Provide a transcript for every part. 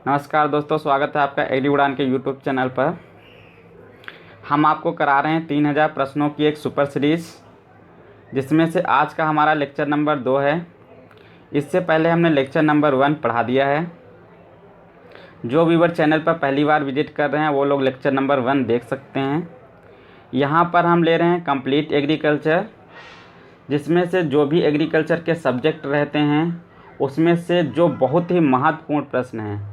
नमस्कार दोस्तों, स्वागत है आपका एग्री उड़ान के यूट्यूब चैनल पर। हम आपको करा रहे हैं 3000 प्रश्नों की एक सुपर सीरीज़, जिसमें से आज का हमारा लेक्चर नंबर 2 है। इससे पहले हमने लेक्चर नंबर 1 पढ़ा दिया है। जो व्यूअर चैनल पर पहली बार विजिट कर रहे हैं वो लोग लेक्चर नंबर 1 देख सकते हैं। यहाँ पर हम ले रहे हैं कंप्लीट एग्रीकल्चर, जिसमें से जो भी एग्रीकल्चर के सब्जेक्ट रहते हैं उसमें से जो बहुत ही महत्वपूर्ण प्रश्न हैं,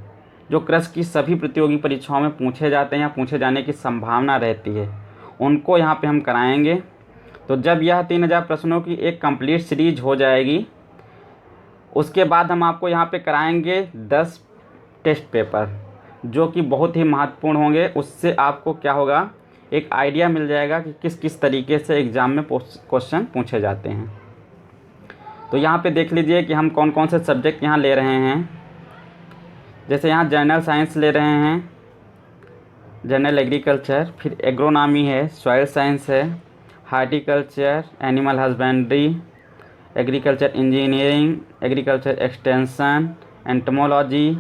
जो कृषि की सभी प्रतियोगी परीक्षाओं में पूछे जाते हैं या पूछे जाने की संभावना रहती है, उनको यहाँ पे हम कराएंगे। तो जब यह 3000 प्रश्नों की एक कंप्लीट सीरीज हो जाएगी, उसके बाद हम आपको यहाँ पे कराएंगे 10 टेस्ट पेपर, जो कि बहुत ही महत्वपूर्ण होंगे। उससे आपको क्या होगा, एक आइडिया मिल जाएगा कि किस किस तरीके से एग्ज़ाम में क्वेश्चन पूछे जाते हैं। तो यहाँ पे देख लीजिए कि हम कौन कौन से सब्जेक्ट यहाँ ले रहे हैं। जैसे यहाँ जनरल साइंस ले रहे हैं, जनरल एग्रीकल्चर, फिर एग्रोनॉमी है, सॉइल साइंस है, horticulture, animal husbandry, agriculture engineering, agriculture extension, entomology,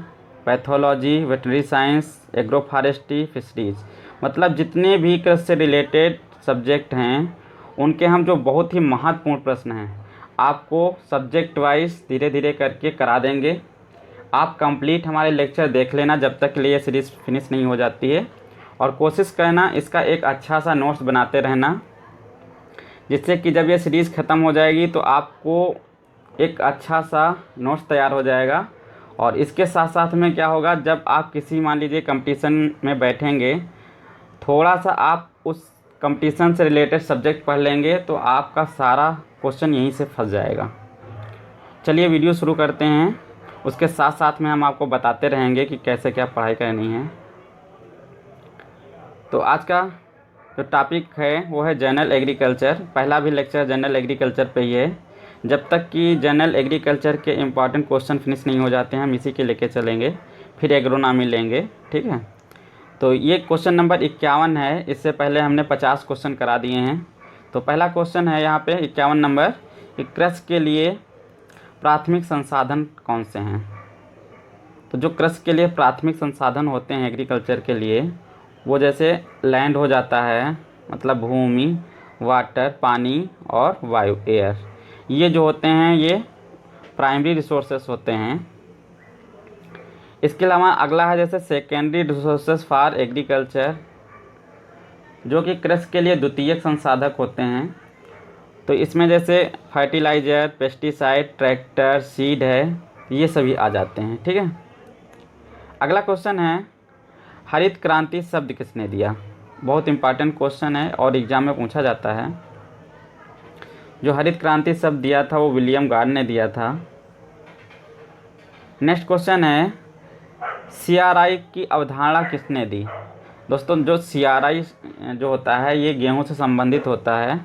pathology, veterinary science, agro forestry, fisheries. मतलब जितने भी कृषि से रिलेटेड सब्जेक्ट हैं उनके हम जो बहुत ही महत्वपूर्ण प्रश्न हैं आपको सब्जेक्ट वाइज धीरे धीरे करके करा देंगे। आप कंप्लीट हमारे लेक्चर देख लेना जब तक के लिए सीरीज़ फिनिश नहीं हो जाती है, और कोशिश करना इसका एक अच्छा सा नोट्स बनाते रहना, जिससे कि जब ये सीरीज़ ख़त्म हो जाएगी तो आपको एक अच्छा सा नोट्स तैयार हो जाएगा। और इसके साथ साथ में क्या होगा, जब आप किसी मान लीजिए कंपटीशन में बैठेंगे, थोड़ा सा आप उस कंपटीशन से रिलेटेड सब्जेक्ट पढ़ लेंगे तो आपका सारा क्वेश्चन यहीं से फंस जाएगा। चलिए वीडियो शुरू करते हैं। उसके साथ साथ में हम आपको बताते रहेंगे कि कैसे क्या पढ़ाई करनी है। तो आज का जो टॉपिक है वो है जनरल एग्रीकल्चर। पहला भी लेक्चर जनरल एग्रीकल्चर पे ही है। जब तक कि जनरल एग्रीकल्चर के इम्पॉर्टेंट क्वेश्चन फिनिश नहीं हो जाते हैं हम इसी के लेके चलेंगे, फिर एग्रोनॉमी लेंगे, ठीक है। तो ये क्वेश्चन नंबर 51 है। इससे पहले हमने 50 क्वेश्चन करा दिए हैं। तो पहला क्वेश्चन है यहाँ पे 51 नंबर, कि कृषि के लिए प्राथमिक संसाधन कौन से हैं। तो जो कृषि के लिए प्राथमिक संसाधन होते हैं एग्रीकल्चर के लिए, वो जैसे लैंड हो जाता है, मतलब भूमि, वाटर पानी, और वायु एयर, ये जो होते हैं ये प्राइमरी रिसोर्सेस होते हैं। इसके अलावा अगला है जैसे सेकेंडरी रिसोर्सेस फॉर एग्रीकल्चर, जो कि कृषि के लिए द्वितीयक संसाधक होते हैं। तो इसमें जैसे फर्टिलाइज़र, पेस्टिसाइड, ट्रैक्टर, सीड है, ये सभी आ जाते हैं, ठीक है। अगला क्वेश्चन है, हरित क्रांति शब्द किसने दिया। बहुत इंपॉर्टेंट क्वेश्चन है और एग्ज़ाम में पूछा जाता है। जो हरित क्रांति शब्द दिया था वो विलियम गार्ड ने दिया था। नेक्स्ट क्वेश्चन है, CRI की अवधारणा किसने दी। दोस्तों जो CRI जो होता है ये गेहूं से संबंधित होता है।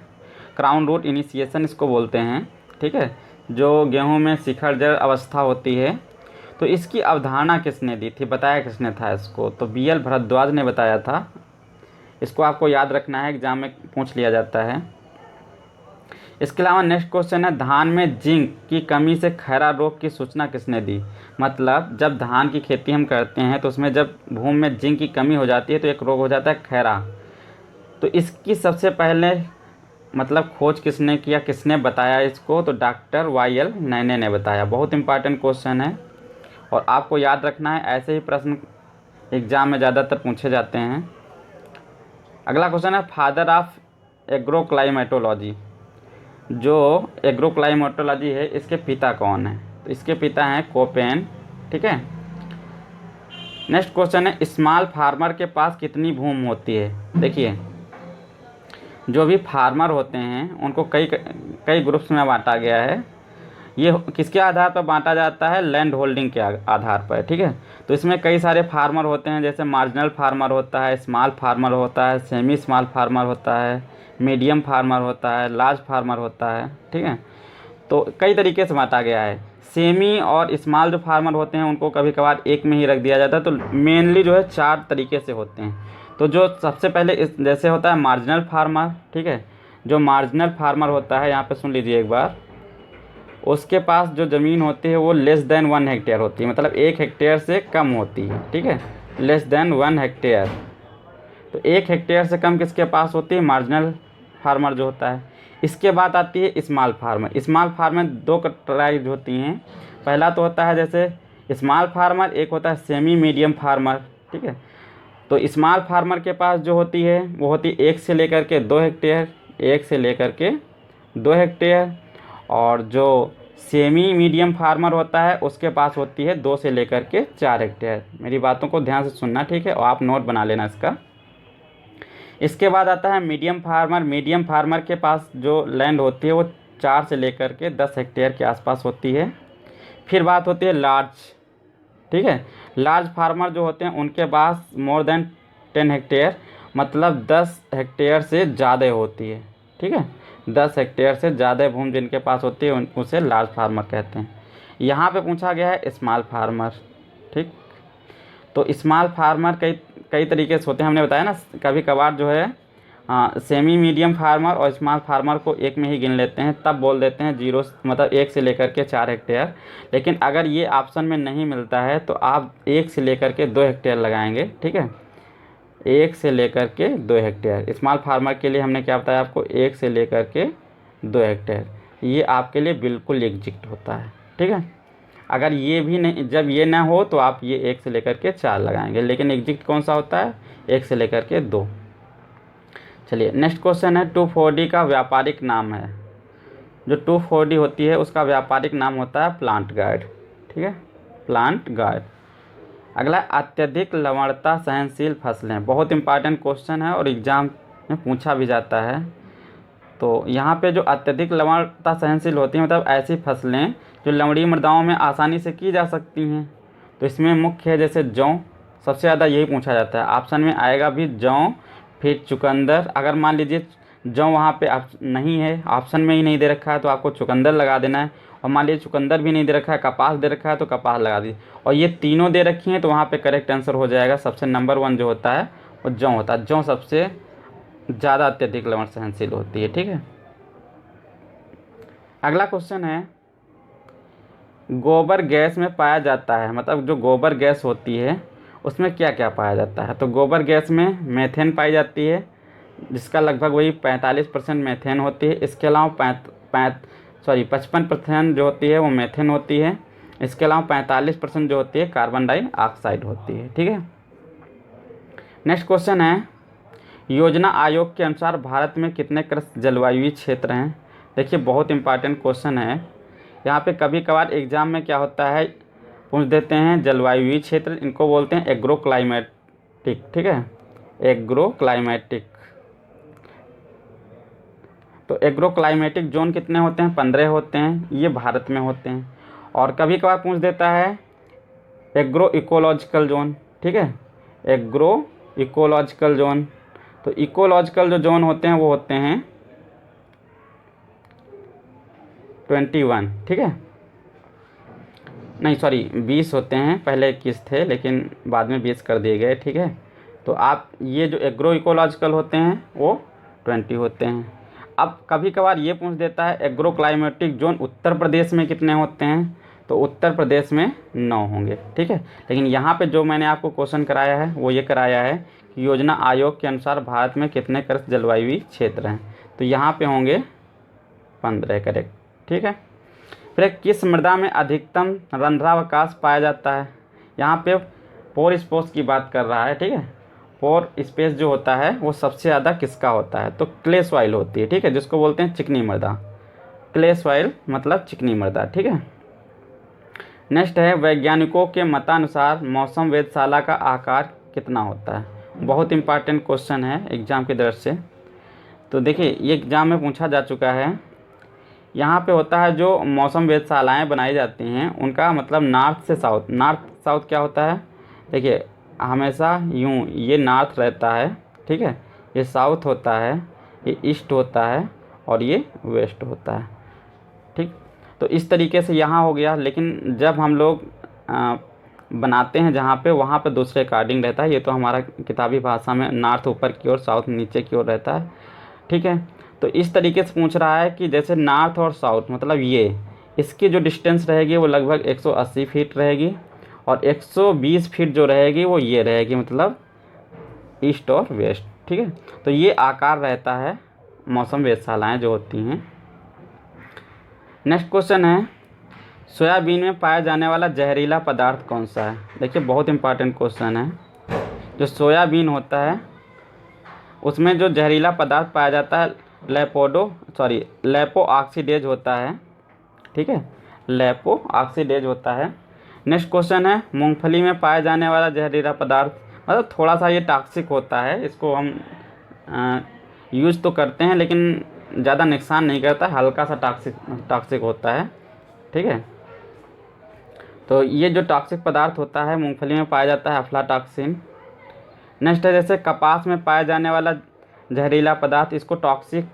क्राउन रूट इनिशिएशन इसको बोलते हैं, ठीक है। जो गेहूं में शिखर जड़ अवस्था होती है, तो इसकी अवधारणा किसने दी थी, बताया किसने था इसको, तो BL भरद्वाज ने बताया था। इसको आपको याद रखना है, एग्जाम में पूछ लिया जाता है। इसके अलावा नेक्स्ट क्वेश्चन है, धान में जिंक की कमी से खैरा रोग की सूचना किसने दी। मतलब जब धान की खेती हम करते हैं तो उसमें जब भूमि में जिंक की कमी हो जाती है तो एक रोग हो जाता है खैरा। तो इसकी सबसे पहले मतलब खोज किसने किया, किसने बताया इसको, तो डॉक्टर YL नैने ने बताया। बहुत इंपॉर्टेंट क्वेश्चन है और आपको याद रखना है, ऐसे ही प्रश्न एग्ज़ाम में ज़्यादातर पूछे जाते हैं। अगला क्वेश्चन है, फादर ऑफ एग्रोक्लाइमेटोलॉजी। जो एग्रोक्लाइमेटोलॉजी है इसके पिता कौन है, तो इसके पिता हैं कोपेन, ठीक है। नेक्स्ट क्वेश्चन है, स्मॉल फार्मर के पास कितनी भूमि होती है। देखिए जो भी फार्मर होते हैं उनको कई ग्रुप्स में बांटा गया है। ये किसके आधार पर बांटा जाता है, लैंड होल्डिंग के आधार पर, ठीक है। तो इसमें कई सारे फार्मर होते हैं, जैसे मार्जिनल फार्मर होता है, स्मॉल फार्मर होता है, सेमी स्मॉल फार्मर होता है, मीडियम फार्मर होता है, लार्ज फार्मर होता है, ठीक है। तो कई तरीके से बांटा गया है। सेमी और स्मॉल जो फार्मर होते हैं उनको कभी कभार एक में ही रख दिया जाता है। तो मेनली जो है 4 तरीके से होते हैं। तो जो सबसे पहले जैसे होता है मार्जिनल फार्मर, ठीक है। जो मार्जिनल फार्मर होता है, यहाँ पे सुन लीजिए एक बार, उसके पास जो ज़मीन होती है वो लेस देन 1 हेक्टेयर होती है, मतलब 1 हेक्टेयर से कम होती है, ठीक है, लेस देन 1 हेक्टेयर। तो 1 हेक्टेयर से कम किसके पास होती है? मार्जिनल फार्मर जो होता है। इसके बाद आती है स्मॉल फार्मर। स्मॉल फार्मर दो कैटेगराइज होती हैं। पहला तो होता है जैसे स्मॉल फार्मर, एक होता है सेमी मीडियम फार्मर, ठीक है। तो स्मॉल फार्मर के पास जो होती है वो होती है 1 से लेकर के 2 हेक्टेयर, 1 से लेकर के 2 हेक्टेयर। और जो सेमी मीडियम फार्मर होता है उसके पास होती है 2 से लेकर के 4 हेक्टेयर। मेरी बातों को ध्यान से सुनना, ठीक है, और आप नोट बना लेना इसका। इसके बाद आता है मीडियम फार्मर। मीडियम फार्मर के पास जो लैंड होती है वो 4 से लेकर के 10 हेक्टेयर के आसपास होती है। फिर बात होती है लार्ज, ठीक है। लार्ज फार्मर जो होते हैं उनके पास मोर देन 10 हेक्टेयर, मतलब 10 हेक्टेयर से ज़्यादा होती है, ठीक है। 10 हेक्टेयर से ज़्यादा भूमि जिनके पास होती है उसे लार्ज फार्मर कहते हैं। यहाँ पे पूछा गया है स्मॉल फार्मर, ठीक। तो स्मॉल फार्मर कई कई तरीके से होते हैं, हमने बताया ना। कभी कभार जो है सेमी मीडियम फार्मर और स्मॉल फार्मर को एक में ही गिन लेते हैं, तब बोल देते हैं 0, मतलब 1 से लेकर के 4 हेक्टेयर। लेकिन अगर ये ऑप्शन में नहीं मिलता है तो आप 1 से लेकर के 2 हेक्टेयर लगाएंगे, ठीक है। 1 से लेकर के 2 हेक्टेयर स्मॉल फार्मर के लिए हमने क्या बताया आपको, 1 से लेकर के 2 हेक्टेयर, ये आपके लिए बिल्कुल एग्जिट होता है, ठीक है। अगर ये भी नहीं, जब ये ना हो तो आप ये 1 से लेकर के 4 लगाएंगे, लेकिन एग्जिट कौन सा होता है? 1 से लेकर के 2। चलिए नेक्स्ट क्वेश्चन है 2,4-D का व्यापारिक नाम है। जो 2,4-D होती है उसका व्यापारिक नाम होता है प्लांट गार्ड, ठीक है, प्लांट गार्ड। अगला अत्यधिक लवणता सहनशील फसलें, बहुत इंपॉर्टेंट क्वेश्चन है और एग्जाम में पूछा भी जाता है। तो यहाँ पे जो अत्यधिक लवणता सहनशील होती हैं, मतलब ऐसी फसलें जो लवणीय मृदाओं में आसानी से की जा सकती हैं। तो इसमें मुख्य है जैसे जौ, सबसे ज़्यादा यही पूछा जाता है। ऑप्शन में आएगा भी जौ, फिर चुकंदर। अगर मान लीजिए जौ वहाँ पे नहीं है, ऑप्शन में ही नहीं दे रखा है, तो आपको चुकंदर लगा देना है। और मान लीजिए चुकंदर भी नहीं दे रखा है, कपास दे रखा है, तो कपास लगा दीजिए। और ये तीनों दे रखी हैं तो वहाँ पे करेक्ट आंसर हो जाएगा। सबसे नंबर 1 जो होता है वो जौ होता है। जौ सबसे ज़्यादा अत्यधिक लवण सहनशील होती है, ठीक है। अगला क्वेश्चन है गोबर गैस में पाया जाता है, मतलब जो गोबर गैस होती है उसमें क्या क्या पाया जाता है? तो गोबर गैस में मेथेन पाई जाती है, जिसका लगभग वही 45% मेथेन होती है। इसके अलावा 55% जो होती है वो मेथेन होती है। इसके अलावा 45% जो होती है कार्बन डाइऑक्साइड होती है, ठीक है। नेक्स्ट क्वेश्चन है योजना आयोग के अनुसार भारत में कितने कृषि जलवायु क्षेत्र हैं? देखिए बहुत इंपॉर्टेंट क्वेश्चन है। यहाँ पे कभी कभार एग्जाम में क्या होता है, पूछ देते हैं जलवायु क्षेत्र, इनको बोलते हैं एग्रो क्लाइमेटिक, ठीक है, एग्रो क्लाइमेटिक। तो एग्रो क्लाइमेटिक जोन कितने होते हैं? 15 होते हैं, ये भारत में होते हैं। और कभी कभार पूछ देता है एग्रो इकोलॉजिकल जोन, ठीक है, एग्रो इकोलॉजिकल जोन। तो इकोलॉजिकल जो जोन होते हैं वो होते हैं 21, ठीक है, नहीं सॉरी 20 होते हैं, पहले 21 थे लेकिन बाद में 20 कर दिए गए, ठीक है। तो आप ये जो एग्रो इकोलॉजिकल होते हैं वो 20 होते हैं। अब कभी कभार ये पूछ देता है agro climatic zone Uttar Pradesh में कितने होते हैं? तो उत्तर प्रदेश में 9 होंगे, ठीक है। लेकिन यहाँ पे जो मैंने आपको क्वेश्चन कराया है वो ये कराया है कि योजना आयोग के अनुसार भारत में कितने कृषि जलवायु क्षेत्र हैं? तो यहाँ पे होंगे 15, करेक्ट, ठीक है। फिर किस मृदा में अधिकतम रंध्रावकाश पाया जाता है? यहाँ पे पोर स्पेस की बात कर रहा है, ठीक है। पोर स्पेस जो होता है वो सबसे ज़्यादा किसका होता है? तो क्ले सॉइल होती है, ठीक है, जिसको बोलते हैं चिकनी मृदा। क्ले सॉइल मतलब चिकनी मृदा, ठीक है। नेक्स्ट है वैज्ञानिकों के मतानुसार मौसम वेधशाला का आकार कितना होता है? बहुत इंपॉर्टेंट क्वेश्चन है एग्जाम की दृष्टि से। तो देखिए ये एग्जाम में पूछा जा चुका है। यहाँ पे होता है जो मौसम वेधशालाएँ बनाई जाती हैं उनका मतलब नॉर्थ से साउथ। नॉर्थ साउथ क्या होता है? देखिए हमेशा यूँ ये नॉर्थ रहता है, ठीक है, ये साउथ होता है, ये ईस्ट होता है और ये वेस्ट होता है, ठीक। तो इस तरीके से यहाँ हो गया। लेकिन जब हम लोग बनाते हैं जहाँ पे, वहाँ पे दूसरे अकॉर्डिंग रहता है। ये तो हमारा किताबी भाषा में नॉर्थ ऊपर की ओर, साउथ नीचे की ओर रहता है, ठीक है। तो इस तरीके से पूछ रहा है कि जैसे नॉर्थ और साउथ मतलब इसकी जो डिस्टेंस रहेगी वो लगभग 180 फीट रहेगी, और 120 फीट जो रहेगी वो ये रहेगी, मतलब ईस्ट और वेस्ट। ठीक है, तो ये आकार रहता है मौसम वेधशालाएँ जो होती हैं। नेक्स्ट क्वेश्चन है, सोयाबीन में पाया जाने वाला जहरीला पदार्थ कौन सा है? देखिए बहुत इंपॉर्टेंट क्वेश्चन है। जो सोयाबीन होता है उसमें जो जहरीला पदार्थ पाया जाता है लेपो ऑक्सीडेज होता है। ठीक है, लेपो ऑक्सीडेज होता है। नेक्स्ट क्वेश्चन है, मूंगफली में पाया जाने वाला जहरीला पदार्थ, मतलब थोड़ा सा ये टॉक्सिक होता है, इसको हम यूज़ तो करते हैं लेकिन ज़्यादा नुकसान नहीं करता, हल्का सा टॉक्सिक होता है। ठीक है, तो ये जो टॉक्सिक पदार्थ होता है मूंगफली में पाया जाता है अफ्लाटॉक्सिन। नेक्स्ट है, जैसे कपास में पाया जाने वाला जहरीला पदार्थ, इसको टॉक्सिक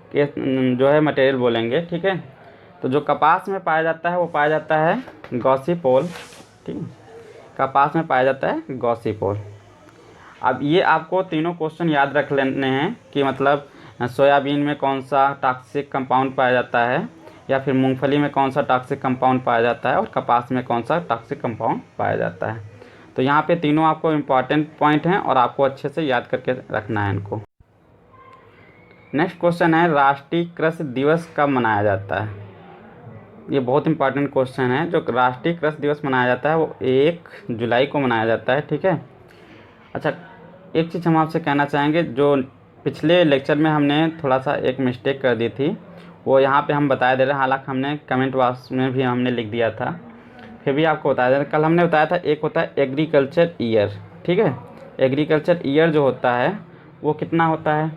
जो है मटेरियल बोलेंगे। ठीक है, तो जो कपास में पाया जाता है वो पाया जाता है गॉसिपोल। ठीक है, कपास में पाया जाता है गॉसिपोल। अब ये आपको तीनों क्वेश्चन याद रख लेने हैं कि मतलब सोयाबीन में कौन सा टॉक्सिक कंपाउंड पाया जाता है, या फिर मूंगफली में कौन सा टॉक्सिक कंपाउंड पाया जाता है, और कपास में कौन सा टॉक्सिक कंपाउंड पाया जाता है। तो यहाँ पे तीनों आपको इम्पॉर्टेंट पॉइंट हैं और आपको अच्छे से याद करके रखना है इनको। नेक्स्ट क्वेश्चन है, राष्ट्रीय कृषि दिवस कब मनाया जाता है? ये बहुत इंपॉर्टेंट क्वेश्चन है। जो राष्ट्रीय कृषि दिवस मनाया जाता है वो 1 जुलाई को मनाया जाता है। ठीक है, अच्छा एक चीज़ हम आपसे कहना चाहेंगे, जो पिछले लेक्चर में हमने थोड़ा सा एक मिस्टेक कर दी थी वो यहाँ पे हम बता दे रहे हैं, हालांकि हमने कमेंट बॉक्स में भी हमने लिख दिया था, फिर भी आपको बता दे रहे हैं। कल हमने बताया था एक होता है एग्रीकल्चर ईयर। ठीक है, एग्रीकल्चर ईयर जो होता है वो कितना होता है,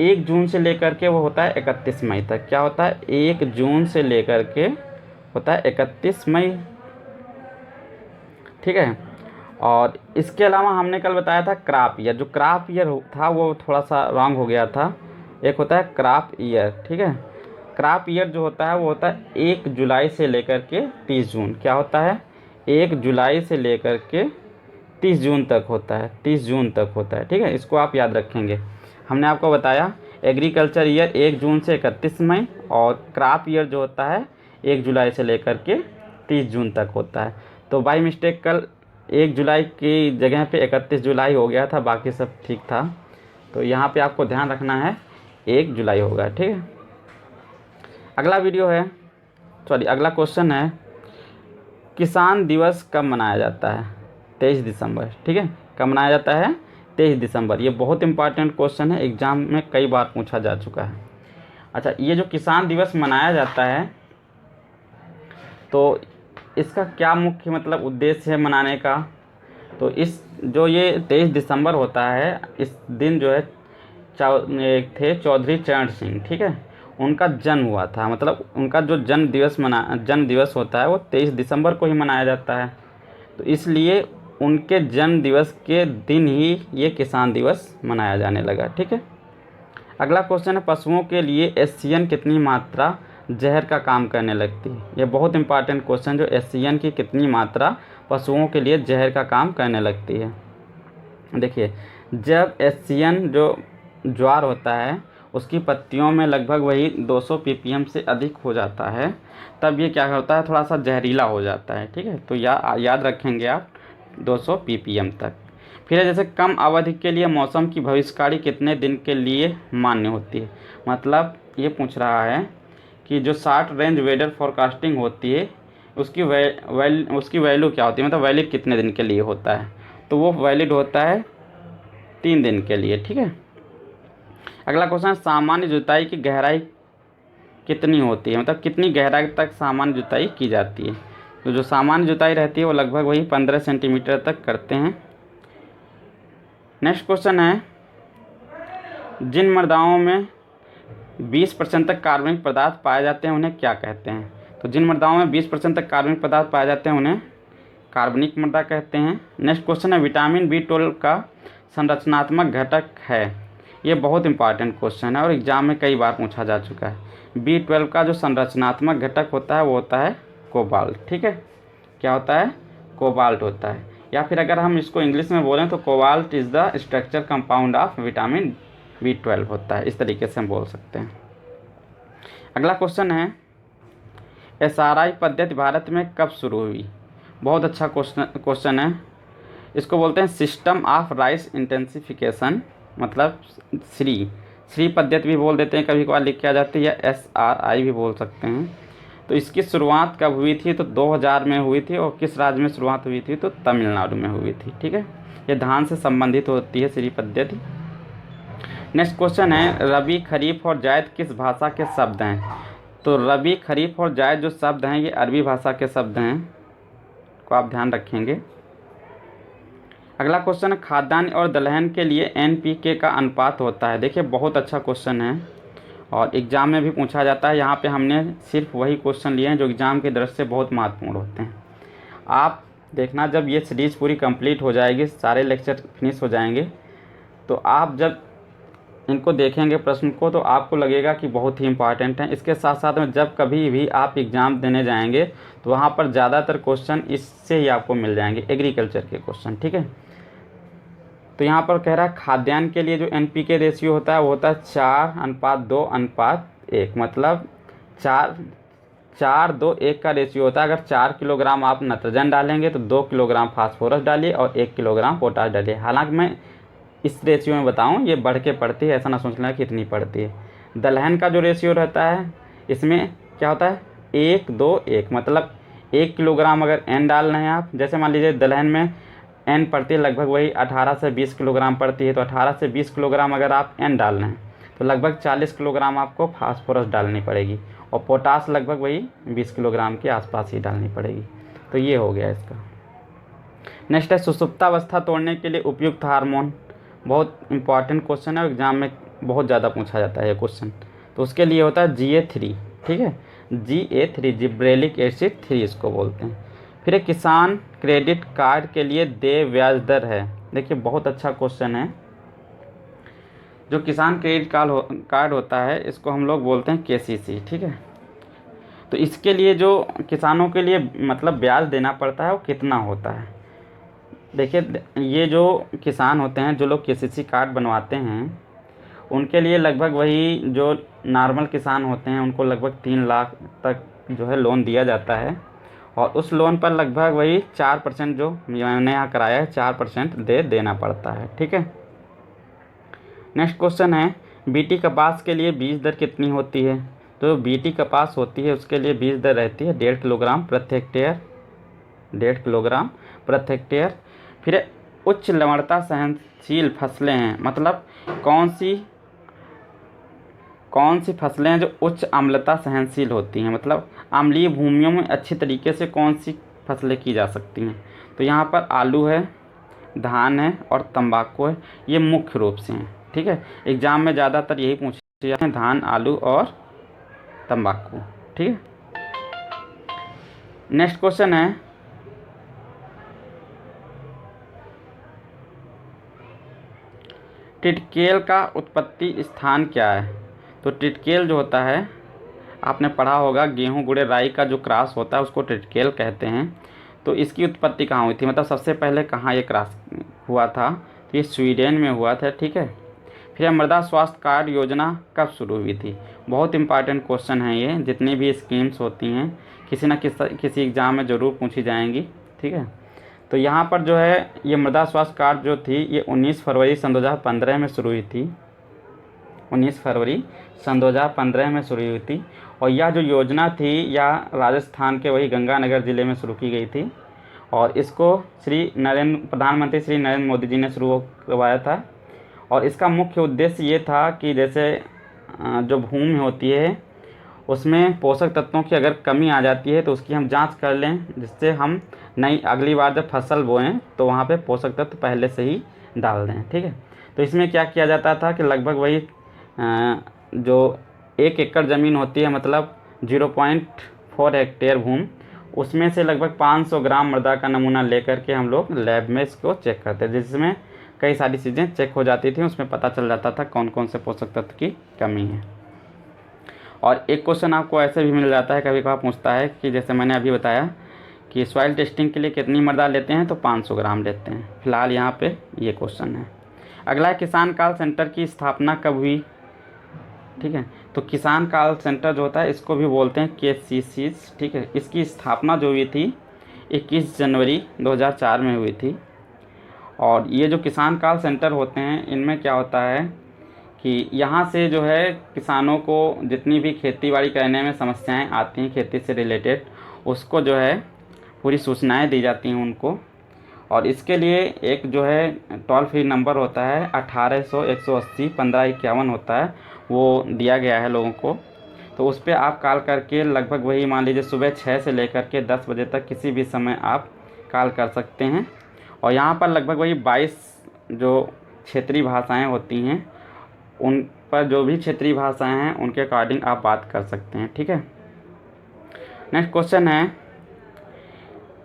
1 जून से लेकर के वो होता है 31 मई तक। क्या होता है, 1 जून से लेकर के होता है 31 मई। ठीक है, और इसके अलावा हमने कल बताया था क्रॉप ईयर। जो क्रॉप ईयर था वो थोड़ा सा रॉन्ग हो गया था, एक होता है क्रॉप ईयर। ठीक है, क्रॉप ईयर जो होता है वो होता है 1 जुलाई से लेकर के 30 जून। क्या होता है, 1 जुलाई से लेकर के 30 जून तक होता है, 30 जून तक होता है। ठीक है, इसको आप याद रखेंगे। हमने आपको बताया एग्रीकल्चर ईयर 1 जून से 31 मई, और क्रॉप ईयर जो होता है 1 जुलाई से लेकर के 30 जून तक होता है। तो बाई मिस्टेक कल 1 जुलाई की जगह पे 31 जुलाई हो गया था, बाकी सब ठीक था। तो यहाँ पे आपको ध्यान रखना है 1 जुलाई होगा। ठीक है, अगला क्वेश्चन है, किसान दिवस कब मनाया जाता है? 23 दिसंबर। ठीक है, कब मनाया जाता है? 23 दिसंबर। ये बहुत इंपॉर्टेंट क्वेश्चन है, एग्जाम में कई बार पूछा जा चुका है। अच्छा, ये जो किसान दिवस मनाया जाता है तो इसका क्या मुख्य मतलब उद्देश्य है मनाने का? तो इस जो ये 23 दिसंबर होता है, इस दिन जो है थे चौधरी चरण सिंह। ठीक है, उनका जन्म हुआ था, मतलब उनका जो जन्म दिवस होता है वो 23 दिसंबर को ही मनाया जाता है। तो इसलिए उनके जन्म दिवस के दिन ही ये किसान दिवस मनाया जाने लगा। ठीक है, अगला क्वेश्चन है, पशुओं के लिए एससीएन कितनी मात्रा जहर का काम करने लगती है? ये बहुत इंपॉर्टेंट क्वेश्चन, जो एससीएन की कितनी मात्रा पशुओं के लिए जहर का काम करने लगती है। देखिए, जब एससीएन जो ज्वार होता है उसकी पत्तियों में लगभग वही 200 ppm से अधिक हो जाता है, तब ये क्या होता है, थोड़ा सा जहरीला हो जाता है। ठीक है, तो याद रखेंगे आप 200 ppm तक। फिर जैसे कम अवधि के लिए मौसम की भविष्यवाणी कितने दिन के लिए मान्य होती है? मतलब ये पूछ रहा है कि जो शॉर्ट रेंज वेदर फोरकास्टिंग होती है उसकी वैल्यू क्या होती है, मतलब वैलिड कितने दिन के लिए होता है? तो वो वैलिड होता है 3 दिन के लिए। ठीक है, अगला क्वेश्चन, सामान्य जुताई की गहराई कितनी होती है, मतलब कितनी गहराई तक सामान्य जुताई की जाती है? तो जो सामान्य जुताई रहती है वो लगभग वही 15 सेंटीमीटर तक करते हैं। नेक्स्ट क्वेश्चन है, जिन मृदाओं में 20% तक कार्बनिक पदार्थ पाए जाते हैं उन्हें क्या कहते हैं? तो जिन मृदाओं में 20% तक कार्बनिक पदार्थ पाए जाते हैं उन्हें कार्बनिक मृदा कहते हैं। नेक्स्ट क्वेश्चन है, विटामिन B12 का संरचनात्मक घटक है? ये बहुत इंपॉर्टेंट क्वेश्चन है और एग्जाम में कई बार पूछा जा चुका है। B12 का जो संरचनात्मक घटक होता है वो होता है कोबाल्ट। ठीक है, क्या होता है? कोबाल्ट होता है, या फिर अगर हम इसको इंग्लिश में बोलें तो cobalt is the structure compound of vitamin B12 होता है, इस तरीके से हम बोल सकते हैं। अगला क्वेश्चन है, SRI पद्धति भारत में कब शुरू हुई? बहुत अच्छा क्वेश्चन है। इसको बोलते हैं सिस्टम ऑफ राइस इंटेंसिफिकेशन, मतलब श्री पद्धति भी बोल देते हैं, कभी कभार लिख के आ जाती है, या SRI भी बोल सकते हैं। तो इसकी शुरुआत कब हुई थी? तो 2000 में हुई थी। और किस राज्य में शुरुआत हुई थी? तो तमिलनाडु में हुई थी। ठीक है, ये धान से संबंधित होती है श्री पद्धति। नेक्स्ट क्वेश्चन है रबी, खरीफ और जायद किस भाषा के शब्द हैं? तो रबी, खरीफ और जायद जो शब्द हैं ये अरबी भाषा के शब्द हैं, को आप ध्यान रखेंगे। अगला क्वेश्चन है खाद्यान्न और दलहन के लिए NPK का अनुपात होता है। देखिए बहुत अच्छा क्वेश्चन है और एग्ज़ाम में भी पूछा जाता है। यहाँ पे हमने सिर्फ वही क्वेश्चन लिए हैं जो एग्ज़ाम की दृष्टि से बहुत महत्वपूर्ण होते हैं। आप देखना जब ये सीरीज़ पूरी कंप्लीट हो जाएगी, सारे लेक्चर फिनिश हो जाएंगे, तो आप जब इनको देखेंगे प्रश्न को तो आपको लगेगा कि बहुत ही इंपॉर्टेंट है। इसके साथ साथ में जब कभी भी आप एग्ज़ाम देने जाएंगे तो वहाँ पर ज़्यादातर क्वेश्चन इससे ही आपको मिल जाएंगे, एग्रीकल्चर के क्वेश्चन। ठीक है, तो यहाँ पर कह रहा है खाद्यान्न के लिए जो NPK रेशियो होता है वो होता है 4:2:1, मतलब 4:2:1 का रेशियो होता है। अगर 4 किलोग्राम आप नाइट्रोजन डालेंगे तो 2 किलोग्राम फास्फोरस डालिए और 1 किलोग्राम पोटाश डालिए। हालांकि मैं इस रेशियो में बताऊं ये बढ़ के पड़ती है, ऐसा ना सोच लेना कितनी पड़ती है। दलहन का जो रेशियो रहता है इसमें क्या होता है 1:2:1, मतलब 1 किलोग्राम अगर N डाल रहे हैं आप, जैसे मान लीजिए दलहन में N पड़ती है लगभग वही 18 से 20 किलोग्राम पड़ती है, तो 18 से 20 किलोग्राम अगर आप N डाल रहे हैं तो लगभग 40 किलोग्राम आपको फास्फोरस डालनी पड़ेगी और पोटास लगभग वही 20 किलोग्राम के आसपास ही डालनी पड़ेगी। तो ये हो गया इसका। नेक्स्ट है सुषुप्तावस्था तोड़ने के लिए उपयुक्त हार्मोन। बहुत इंपॉर्टेंट क्वेश्चन है और एग्जाम में बहुत ज़्यादा पूछा जाता है ये क्वेश्चन। तो उसके लिए होता है GA3। ठीक है, GA3 जिब्रेलिक एसिड 3 इसको बोलते हैं। फिर एक किसान क्रेडिट कार्ड के लिए देय ब्याज दर है। देखिए बहुत अच्छा क्वेश्चन है। जो किसान क्रेडिट कार्ड होता है इसको हम लोग बोलते हैं KCC। ठीक है, तो इसके लिए जो किसानों के लिए मतलब ब्याज देना पड़ता है वो कितना होता है? देखिए ये जो किसान होते हैं, जो लोग KCC कार्ड बनवाते हैं, उनके लिए लगभग वही जो नॉर्मल किसान होते हैं उनको लगभग 3 लाख तक जो है लोन दिया जाता है और उस लोन पर लगभग वही 4% जो मैंने यहाँ कराया है 4% देना पड़ता है। ठीक है, नेक्स्ट क्वेश्चन है BT कपास के लिए बीज दर कितनी होती है? तो BT कपास होती है उसके लिए बीज दर रहती है 1.5 किलोग्राम प्रति हेक्टेयर, 1.5 किलोग्राम प्रति हेक्टेयर। फिर उच्च लवणता सहनशील फसलें हैं, मतलब कौन सी फसलें हैं जो उच्च अम्लता सहनशील होती हैं, मतलब अम्लीय भूमियों में अच्छी तरीके से कौन सी फसलें की जा सकती हैं? तो यहाँ पर आलू है, धान है और तंबाकू है, ये मुख्य रूप से हैं। ठीक है, एग्जाम में ज़्यादातर यही पूछे जाते हैं, धान, आलू और तंबाकू। ठीक है, नेक्स्ट क्वेश्चन है टिटकेल का उत्पत्ति स्थान क्या है? तो टिटकेल जो होता है आपने पढ़ा होगा, गेहूं गुड़े राई का जो क्रॉस होता है उसको टिटकेल कहते हैं। तो इसकी उत्पत्ति कहाँ हुई थी, मतलब सबसे पहले कहाँ ये क्रॉस हुआ था? तो ये स्वीडन में हुआ था। ठीक है, फिर मृदा स्वास्थ्य कार्ड योजना कब शुरू हुई थी? बहुत इंपॉर्टेंट क्वेश्चन है ये, जितनी भी स्कीम्स होती हैं किसी न किसी एग्ज़ाम में ज़रूर पूछी जाएंगी। ठीक है, तो यहाँ पर जो है ये मृदा स्वास्थ्य कार्ड जो थी ये 19 फरवरी सन 2015 में शुरू हुई थी, 19 फरवरी सन 2015 में शुरू हुई थी। और यह जो योजना थी यह राजस्थान के वही गंगानगर ज़िले में शुरू की गई थी और इसको प्रधानमंत्री श्री नरेंद्र मोदी जी ने शुरू करवाया था। और इसका मुख्य उद्देश्य ये था कि जैसे जो भूमि होती है उसमें पोषक तत्वों की अगर कमी आ जाती है तो उसकी हम जांच कर लें, जिससे हम नई अगली बार जब फसल बोएं तो वहाँ पे पोषक तत्व पहले से ही डाल दें। ठीक है, तो इसमें क्या किया जाता था कि लगभग वही जो 1 एकड़ ज़मीन होती है, मतलब 0.4 हेक्टेयर भूमि, उसमें से लगभग 500 ग्राम मृदा का नमूना लेकर के हम लोग लैब में इसको चेक करते, जिसमें कई सारी चीज़ें चेक हो जाती थी, उसमें पता चल जाता था कौन कौन से पोषक तत्व की कमी है। और एक क्वेश्चन आपको ऐसे भी मिल जाता है, कभी कभार पूछता है कि जैसे मैंने अभी बताया कि सॉइल टेस्टिंग के लिए कितनी मृदा लेते हैं, तो 500 ग्राम लेते हैं। फिलहाल यहाँ पे ये क्वेश्चन है। अगला है किसान कॉल सेंटर की स्थापना कब हुई? ठीक है, तो किसान कॉल सेंटर जो होता है इसको भी बोलते हैं KCC, ठीक है। इसकी स्थापना जो हुई थी 21 जनवरी 2004 में हुई थी। और ये जो किसान कॉल सेंटर होते हैं इनमें क्या होता है कि यहाँ से जो है किसानों को जितनी भी खेती बाड़ी करने में समस्याएं आती हैं खेती से रिलेटेड, उसको जो है पूरी सूचनाएं दी जाती हैं उनको। और इसके लिए एक जो है टोल फ्री नंबर होता है 1800 180 1551 होता है, वो दिया गया है लोगों को। तो उस पर आप कॉल करके लगभग वही मान लीजिए सुबह 6 से लेकर के 10 बजे तक किसी भी समय आप कॉल कर सकते हैं। और यहाँ पर लगभग वही 22 जो क्षेत्रीय भाषाएं होती हैं उन पर जो भी क्षेत्रीय भाषाएं हैं उनके अकॉर्डिंग आप बात कर सकते हैं, ठीक है। नेक्स्ट क्वेश्चन है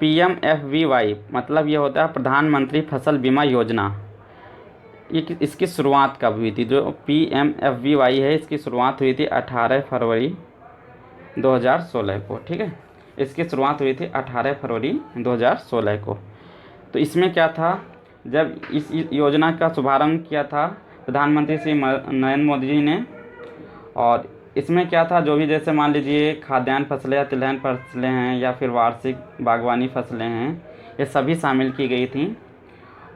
PMFBY, मतलब ये होता है प्रधानमंत्री फसल बीमा योजना। ये इसकी शुरुआत कब हुई थी? जो PMFBY है इसकी शुरुआत हुई थी 18 फरवरी 2016 को, ठीक है। इसकी शुरुआत हुई थी 18 फरवरी 2016 को। तो इसमें क्या था, जब इस योजना का शुभारंभ किया था प्रधानमंत्री श्री नरेंद्र मोदी जी ने, और इसमें क्या था, जो भी जैसे मान लीजिए खाद्यान्न फसलें या तिलहन फसलें हैं या फिर वार्षिक बागवानी फसलें हैं, ये सभी शामिल की गई थी।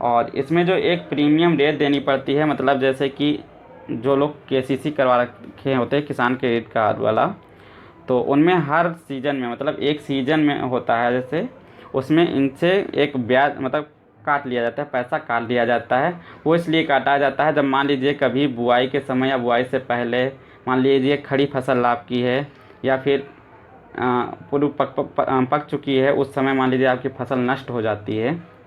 और इसमें जो एक प्रीमियम रेट देनी पड़ती है, मतलब जैसे कि जो लोग KCC करवा रखे होते हैं किसान क्रेडिट कार्ड वाला, तो उनमें हर सीज़न में मतलब एक सीज़न में होता है जैसे, उसमें इनसे एक ब्याज मतलब काट लिया जाता है, पैसा काट लिया जाता है। वो इसलिए काटा जाता है जब मान लीजिए कभी बुआई के समय या बुआई से पहले मान लीजिए खड़ी फसल आपकी है या फिर पूरी पक चुकी है, उस समय मान लीजिए आपकी फसल नष्ट हो जाती है,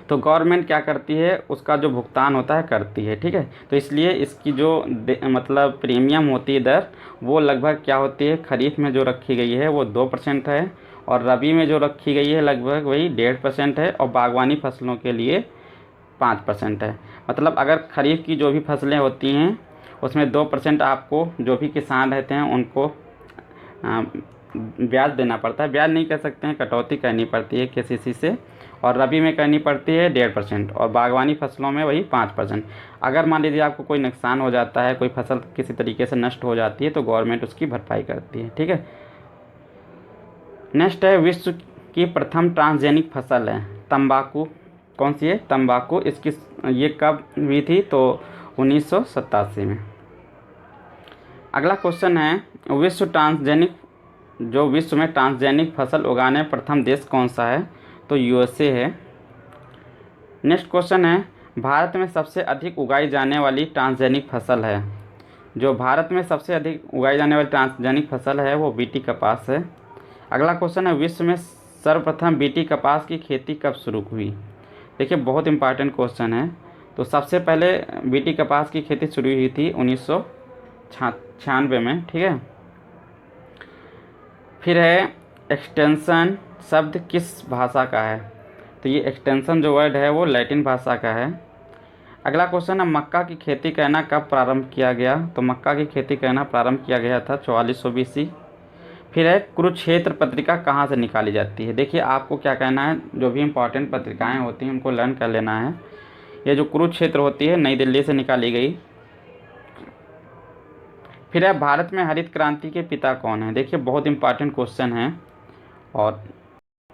तो गवर्नमेंट क्या करती है, उसका जो भुगतान होता है करती है, ठीक है। तो इसलिए इसकी जो मतलब प्रीमियम होती है दर, वो लगभग क्या होती है, खरीफ में जो रखी गई है वो 2% है, और रबी में जो रखी गई है लगभग वही 1.5% है, और बागवानी फसलों के लिए 5% है। मतलब अगर खरीफ की जो भी फसलें होती हैं उसमें 2% आपको जो भी किसान रहते हैं उनको ब्याज देना पड़ता है। ब्याज नहीं कह सकते हैं, कटौती करनी पड़ती है KCC से, और रबी में करनी पड़ती है 1.5%, और बागवानी फसलों में वही 5%। अगर मान लीजिए आपको कोई नुकसान हो जाता है, कोई फसल किसी तरीके से नष्ट हो जाती है, तो गवर्नमेंट उसकी भरपाई करती है, ठीक है। नेक्स्ट है विश्व की प्रथम ट्रांसजेनिक फसल है तंबाकू, कौन सी है? तंबाकू। इसकी ये कब हुई थी? तो 1987 में। अगला क्वेश्चन है विश्व में ट्रांसजेनिक फसल उगाने प्रथम देश कौन सा है? तो USA है। नेक्स्ट क्वेश्चन है भारत में सबसे अधिक उगाई जाने वाली ट्रांसजेनिक फसल है। जो भारत में सबसे अधिक उगाई जाने वाली ट्रांसजेनिक फसल है वो BT कपास है। अगला क्वेश्चन है विश्व में सर्वप्रथम BT कपास की खेती कब शुरू हुई? देखिए बहुत इंपॉर्टेंट क्वेश्चन है। तो सबसे पहले BT कपास की खेती शुरू हुई थी 1996 में, ठीक है। फिर है एक्सटेंशन शब्द किस भाषा का है? तो ये एक्सटेंशन जो वर्ड है वो लैटिन भाषा का है। अगला क्वेश्चन है मक्का की खेती करना कब प्रारंभ किया गया? तो मक्का की खेती करना प्रारंभ किया गया था 4400 BC। फिर है कुरुक्षेत्र पत्रिका कहाँ से निकाली जाती है? देखिए आपको क्या कहना है, जो भी इम्पोर्टेंट पत्रिकाएं होती हैं उनको लर्न कर लेना है। ये जो कुरुक्षेत्र होती है नई दिल्ली से निकाली गई। फिर है भारत में हरित क्रांति के पिता कौन है? देखिए बहुत इंपॉर्टेंट क्वेश्चन है, और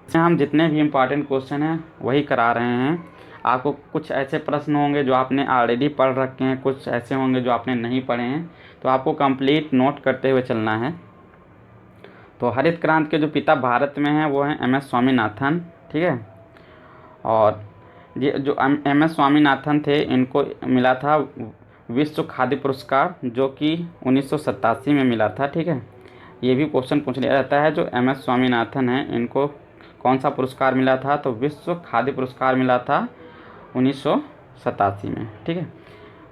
हम जितने भी इम्पॉर्टेंट क्वेश्चन हैं वही करा रहे हैं। आपको कुछ ऐसे प्रश्न होंगे जो आपने ऑलरेडी पढ़ रखे हैं, कुछ ऐसे होंगे जो आपने नहीं पढ़े हैं, तो आपको कंप्लीट नोट करते हुए चलना है। तो हरित क्रांति के जो पिता भारत में हैं वो हैं MS स्वामीनाथन, ठीक है। और ये जो MS स्वामीनाथन थे इनको मिला था विश्व खाद्य पुरस्कार, जो कि 1987 में मिला था, ठीक है। ये भी क्वेश्चन पूछ लिया जाता है, जो MS स्वामीनाथन हैं इनको कौन सा पुरस्कार मिला था? तो विश्व खाद्य पुरस्कार मिला था 1987 में, ठीक है।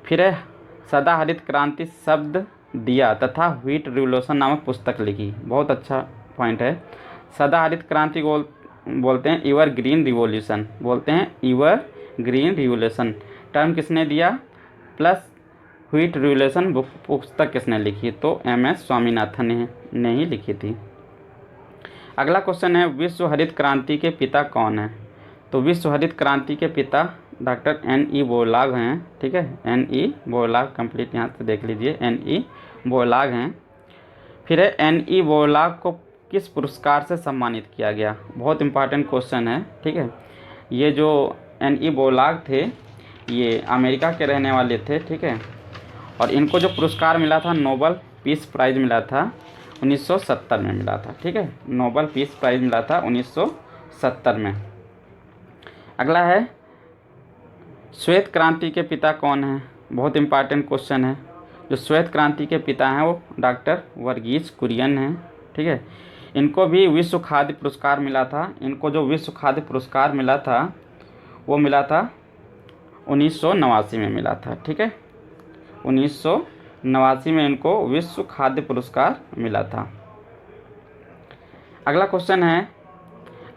फिर है सदा हरित क्रांति शब्द दिया तथा व्हीट रिवोल्यूशन नामक पुस्तक लिखी। बहुत अच्छा पॉइंट है। सदा हरित क्रांति को बोलते हैं ईवर ग्रीन रिवोल्यूशन, बोलते हैं ईवर ग्रीन रिवोल्यूशन। टर्म किसने दिया? प्लस व्हीट रिवोल्यूशन पुस्तक किसने लिखी? तो MS स्वामीनाथन ने ही लिखी थी। अगला क्वेश्चन है विश्व हरित क्रांति के पिता कौन है? तो विश्व हरित क्रांति के पिता डॉक्टर N.E. बोरलाग हैं, ठीक है, N.E. बोरलाग कंप्लीट यहाँ से देख लीजिए, N.E. बोरलाग हैं। फिर है N.E. बोरलाग को किस पुरस्कार से सम्मानित किया गया? बहुत इंपॉर्टेंट क्वेश्चन है, ठीक है। ये जो N.E. बोरलाग थे ये अमेरिका के रहने वाले थे, ठीक है, और इनको जो पुरस्कार मिला था नोबल पीस प्राइज़ मिला था 1970 में मिला था, ठीक है, नोबल पीस प्राइज़ मिला था 1970 में। अगला है श्वेत क्रांति के पिता कौन हैं? बहुत इंपॉर्टेंट क्वेश्चन है। जो श्वेत क्रांति के पिता हैं वो डॉक्टर वर्गीज कुरियन हैं, ठीक है। इनको भी विश्व खाद्य पुरस्कार मिला था। इनको जो विश्व खाद्य पुरस्कार मिला था वो मिला था 1989 में मिला था, ठीक है, 1989 में इनको विश्व खाद्य पुरस्कार मिला था। अगला क्वेश्चन है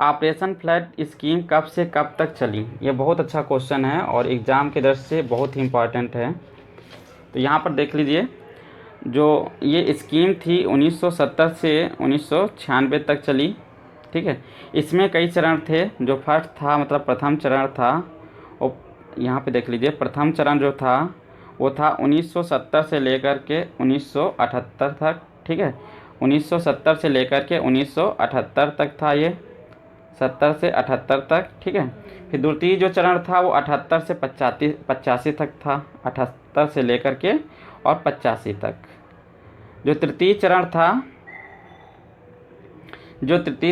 ऑपरेशन फ्लड स्कीम कब से कब तक चली? ये बहुत अच्छा क्वेश्चन है और एग्ज़ाम के दृष्टि से बहुत ही इम्पॉर्टेंट है। तो यहाँ पर देख लीजिए, जो ये स्कीम थी 1970 से 1996 तक चली, ठीक है। इसमें कई चरण थे। जो फर्स्ट था मतलब प्रथम चरण था, और यहाँ पे देख लीजिए प्रथम चरण जो था वो था 1970 से लेकर के 1978 तक, ठीक है, 1970 से लेकर के 1978 तक था ये, 70 से 78 तक, ठीक है। फिर द्वितीय जो चरण था वो 78 से 85 तक था, 78 से लेकर के और 85 तक। जो तृतीय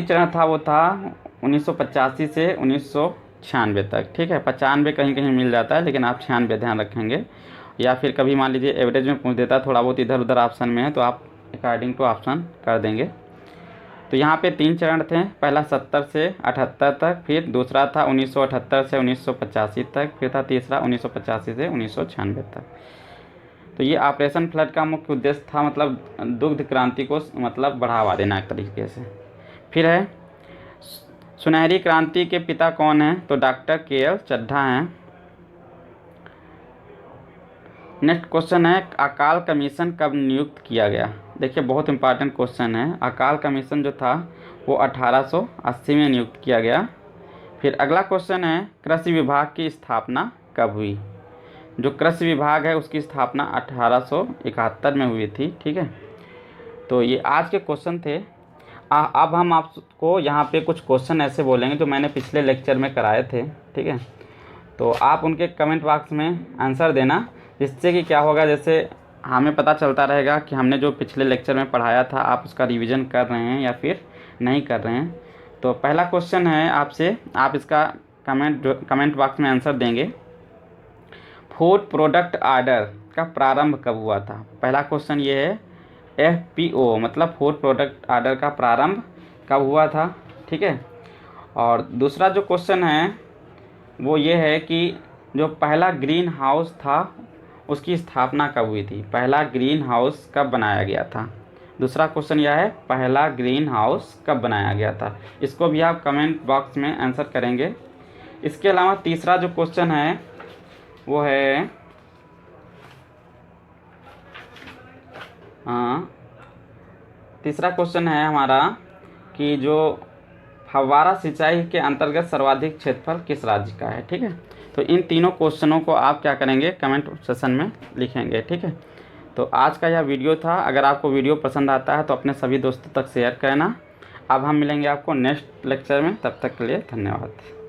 चरण था वो था 1985 से 1996 तक, ठीक है। 95 कहीं कहीं मिल जाता है लेकिन आप 96 ध्यान रखेंगे, या फिर कभी मान लीजिए एवरेज में पूछ देता है, थोड़ा बहुत इधर उधर ऑप्शन में है तो आप अकॉर्डिंग टू ऑप्शन कर देंगे। तो यहाँ पे 3 चरण थे, पहला 70 से 78 तक, फिर दूसरा था 1978 से 1985 तक, फिर था तीसरा 1985 से 1996 तक। तो ये ऑपरेशन फ्लड का मुख्य उद्देश्य था मतलब दुग्ध क्रांति को मतलब बढ़ावा देना एक तरीके से। फिर है सुनहरी क्रांति के पिता कौन हैं? तो डॉक्टर के.एल. चड्ढा हैं। नेक्स्ट क्वेश्चन है अकाल कमीशन कब नियुक्त किया गया? देखिए बहुत इंपॉर्टेंट क्वेश्चन है। अकाल कमीशन जो था वो 1880 में नियुक्त किया गया। फिर अगला क्वेश्चन है कृषि विभाग की स्थापना कब हुई? जो कृषि विभाग है उसकी स्थापना 1871 में हुई थी, ठीक है। तो ये आज के क्वेश्चन थे। अब हम आपको यहाँ पे कुछ क्वेश्चन ऐसे बोलेंगे जो मैंने पिछले लेक्चर में कराए थे, ठीक है। तो आप उनके कमेंट बॉक्स में आंसर देना, जिससे कि क्या होगा, जैसे हमें पता चलता रहेगा कि हमने जो पिछले लेक्चर में पढ़ाया था आप उसका रिवीजन कर रहे हैं या फिर नहीं कर रहे हैं। तो पहला क्वेश्चन है आपसे, आप इसका कमेंट बॉक्स में आंसर देंगे। फूड प्रोडक्ट ऑर्डर का प्रारंभ कब हुआ था? पहला क्वेश्चन ये है FPO मतलब फूड प्रोडक्ट ऑर्डर का प्रारंभ कब हुआ था, ठीक है। और दूसरा जो क्वेश्चन है वो ये है कि जो पहला ग्रीन हाउस था उसकी स्थापना कब हुई थी? पहला ग्रीन हाउस कब बनाया गया था? दूसरा क्वेश्चन यह है पहला ग्रीन हाउस कब बनाया गया था? इसको भी आप कमेंट बॉक्स में आंसर करेंगे। इसके अलावा तीसरा जो क्वेश्चन है वो है तीसरा क्वेश्चन है हमारा कि जो फव्वारा सिंचाई के अंतर्गत सर्वाधिक क्षेत्रफल किस राज्य का है, ठीक है। तो इन तीनों क्वेश्चनों को आप क्या करेंगे, कमेंट सेशन में लिखेंगे, ठीक है। तो आज का यह वीडियो था। अगर आपको वीडियो पसंद आता है तो अपने सभी दोस्तों तक शेयर करना। अब हम मिलेंगे आपको नेक्स्ट लेक्चर में, तब तक के लिए धन्यवाद।